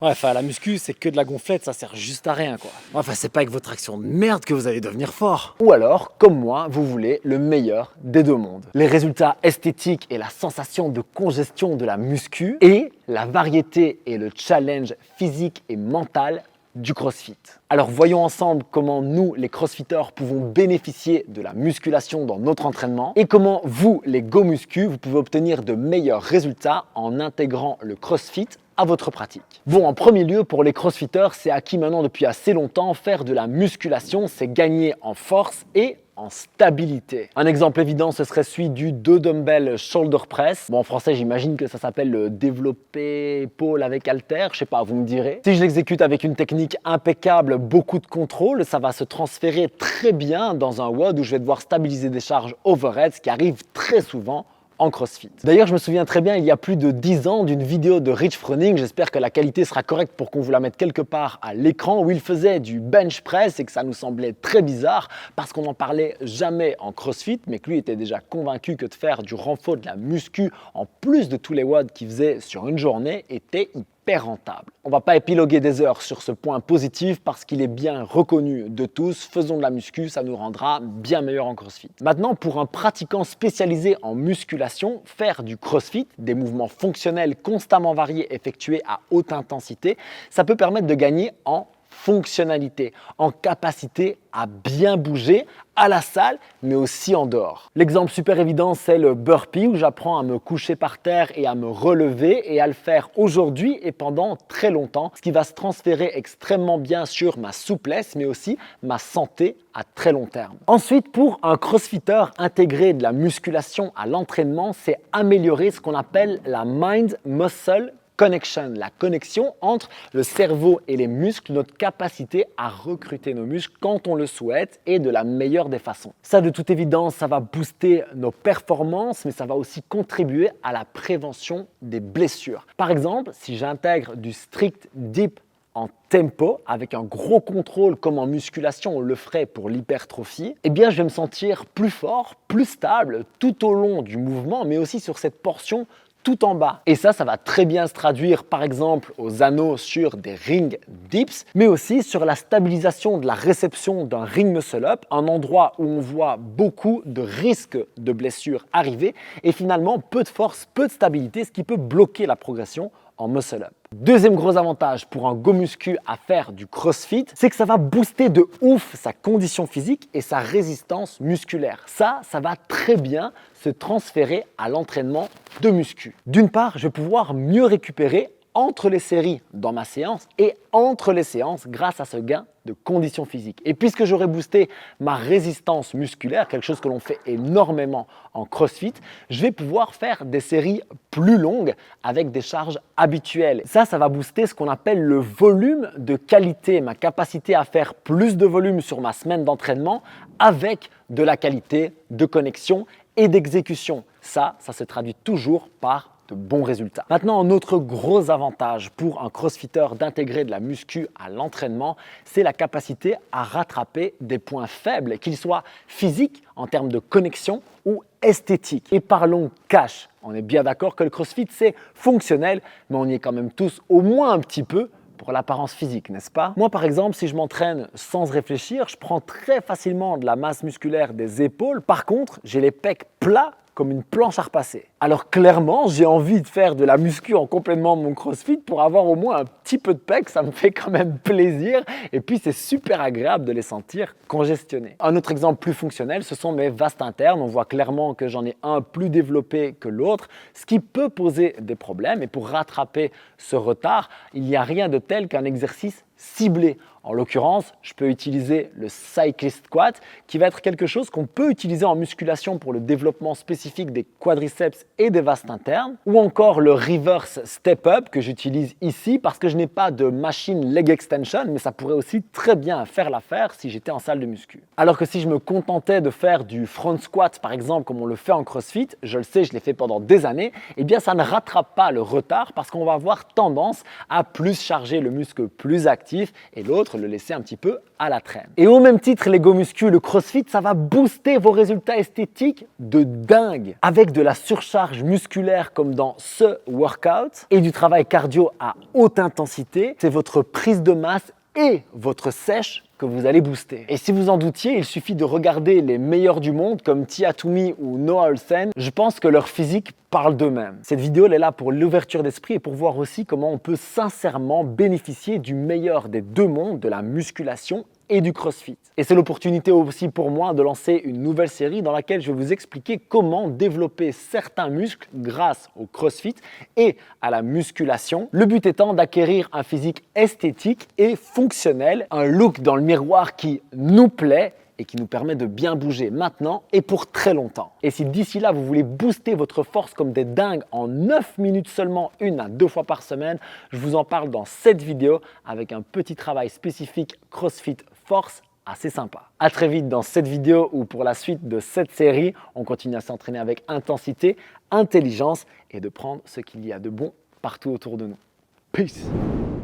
Ouais, enfin, la muscu, c'est que de la gonflette, ça sert juste à rien, quoi. Enfin, c'est pas avec votre action de merde que vous allez devenir fort. Ou alors, comme moi, vous voulez le meilleur des deux mondes. Les résultats esthétiques et la sensation de congestion de la muscu et la variété et le challenge physique et mental du CrossFit. Alors voyons ensemble comment nous, les CrossFitters, pouvons bénéficier de la musculation dans notre entraînement et comment vous, les Go Muscu, vous pouvez obtenir de meilleurs résultats en intégrant le CrossFit à votre pratique. Bon, en premier lieu, pour les crossfitters, c'est acquis maintenant depuis assez longtemps, faire de la musculation, c'est gagner en force et en stabilité. Un exemple évident, ce serait celui du 2 dumbbell shoulder press. Bon, en français, j'imagine que ça s'appelle le développé épaule avec halter, je sais pas, vous me direz. Si je l'exécute avec une technique impeccable, beaucoup de contrôle, ça va se transférer très bien dans un WOD où je vais devoir stabiliser des charges overhead, ce qui arrive très souvent en CrossFit. D'ailleurs, je me souviens très bien, il y a plus de 10 ans, d'une vidéo de Rich Froning, j'espère que la qualité sera correcte pour qu'on vous la mette quelque part à l'écran, où il faisait du bench press et que ça nous semblait très bizarre parce qu'on n'en parlait jamais en CrossFit, mais que lui était déjà convaincu que de faire du renfort de la muscu en plus de tous les watts qu'il faisait sur une journée était hyper rentable. On va pas épiloguer des heures sur ce point positif parce qu'il est bien reconnu de tous. Faisons de la muscu, ça nous rendra bien meilleur en CrossFit. Maintenant, pour un pratiquant spécialisé en musculation, faire du CrossFit, des mouvements fonctionnels constamment variés effectués à haute intensité, ça peut permettre de gagner en fonctionnalité, en capacité à bien bouger à la salle, mais aussi en dehors. L'exemple super évident, c'est le burpee où j'apprends à me coucher par terre et à me relever et à le faire aujourd'hui et pendant très longtemps, ce qui va se transférer extrêmement bien sur ma souplesse, mais aussi ma santé à très long terme. Ensuite, pour un crossfitter, intégrer de la musculation à l'entraînement, c'est améliorer ce qu'on appelle la mind-muscle connection, la connexion entre le cerveau et les muscles, notre capacité à recruter nos muscles quand on le souhaite et de la meilleure des façons. Ça, de toute évidence, ça va booster nos performances, mais ça va aussi contribuer à la prévention des blessures. Par exemple, si j'intègre du strict dip en tempo, avec un gros contrôle comme en musculation on le ferait pour l'hypertrophie, eh bien je vais me sentir plus fort, plus stable tout au long du mouvement, mais aussi sur cette portion tout en bas. Et ça va très bien se traduire par exemple aux anneaux sur des ring dips, mais aussi sur la stabilisation de la réception d'un ring muscle-up, un endroit où on voit beaucoup de risques de blessures arriver et finalement peu de force, peu de stabilité, ce qui peut bloquer la progression en muscle-up. Deuxième gros avantage pour un go muscu à faire du CrossFit, c'est que ça va booster de ouf sa condition physique et sa résistance musculaire. Ça va très bien se transférer à l'entraînement de muscu. D'une part, je vais pouvoir mieux récupérer entre les séries dans ma séance et entre les séances grâce à ce gain de condition physique. Et puisque j'aurai boosté ma résistance musculaire, quelque chose que l'on fait énormément en CrossFit, je vais pouvoir faire des séries plus longues avec des charges habituelles. Ça va booster ce qu'on appelle le volume de qualité, ma capacité à faire plus de volume sur ma semaine d'entraînement avec de la qualité de connexion et d'exécution. Ça se traduit toujours par de bons résultats. Maintenant, un autre gros avantage pour un crossfitter d'intégrer de la muscu à l'entraînement, c'est la capacité à rattraper des points faibles, qu'ils soient physiques en termes de connexion ou esthétiques. Et parlons cash. On est bien d'accord que le CrossFit, c'est fonctionnel, mais on y est quand même tous au moins un petit peu pour l'apparence physique, n'est-ce pas? Moi, par exemple, si je m'entraîne sans réfléchir, je prends très facilement de la masse musculaire des épaules. Par contre, j'ai les pecs plats comme une planche à repasser. Alors clairement, j'ai envie de faire de la muscu en complément de mon CrossFit pour avoir au moins un petit peu de pecs, ça me fait quand même plaisir et puis c'est super agréable de les sentir congestionnés. Un autre exemple plus fonctionnel, ce sont mes vastes internes. On voit clairement que j'en ai un plus développé que l'autre, ce qui peut poser des problèmes et pour rattraper ce retard, il n'y a rien de tel qu'un exercice ciblé. En l'occurrence, je peux utiliser le cyclist squat qui va être quelque chose qu'on peut utiliser en musculation pour le développement spécifique des quadriceps et des vastes internes ou encore le reverse step up que j'utilise ici parce que je n'ai pas de machine leg extension mais ça pourrait aussi très bien faire l'affaire si j'étais en salle de muscu. Alors que si je me contentais de faire du front squat par exemple comme on le fait en CrossFit, je le sais, je l'ai fait pendant des années, eh bien ça ne rattrape pas le retard parce qu'on va avoir tendance à plus charger le muscle plus actif et l'autre le laisser un petit peu à la traîne. Et au même titre, les go muscu, le CrossFit, ça va booster vos résultats esthétiques de dingue avec de la surcharge charge musculaire comme dans ce workout et du travail cardio à haute intensité, c'est votre prise de masse et votre sèche que vous allez booster. Et si vous en doutiez, il suffit de regarder les meilleurs du monde comme Tia Toomey ou Noah Ohlsen. Je pense que leur physique parle d'eux-mêmes. Cette vidéo elle est là pour l'ouverture d'esprit et pour voir aussi comment on peut sincèrement bénéficier du meilleur des deux mondes, de la musculation et du CrossFit. Et c'est l'opportunité aussi pour moi de lancer une nouvelle série dans laquelle je vais vous expliquer comment développer certains muscles grâce au CrossFit et à la musculation. Le but étant d'acquérir un physique esthétique et fonctionnel, un look dans le miroir qui nous plaît et qui nous permet de bien bouger maintenant et pour très longtemps. Et si d'ici là, vous voulez booster votre force comme des dingues en 9 minutes seulement, 1 à 2 fois par semaine, je vous en parle dans cette vidéo avec un petit travail spécifique CrossFit Force assez sympa. À très vite dans cette vidéo ou pour la suite de cette série, on continue à s'entraîner avec intensité, intelligence et de prendre ce qu'il y a de bon partout autour de nous. Peace!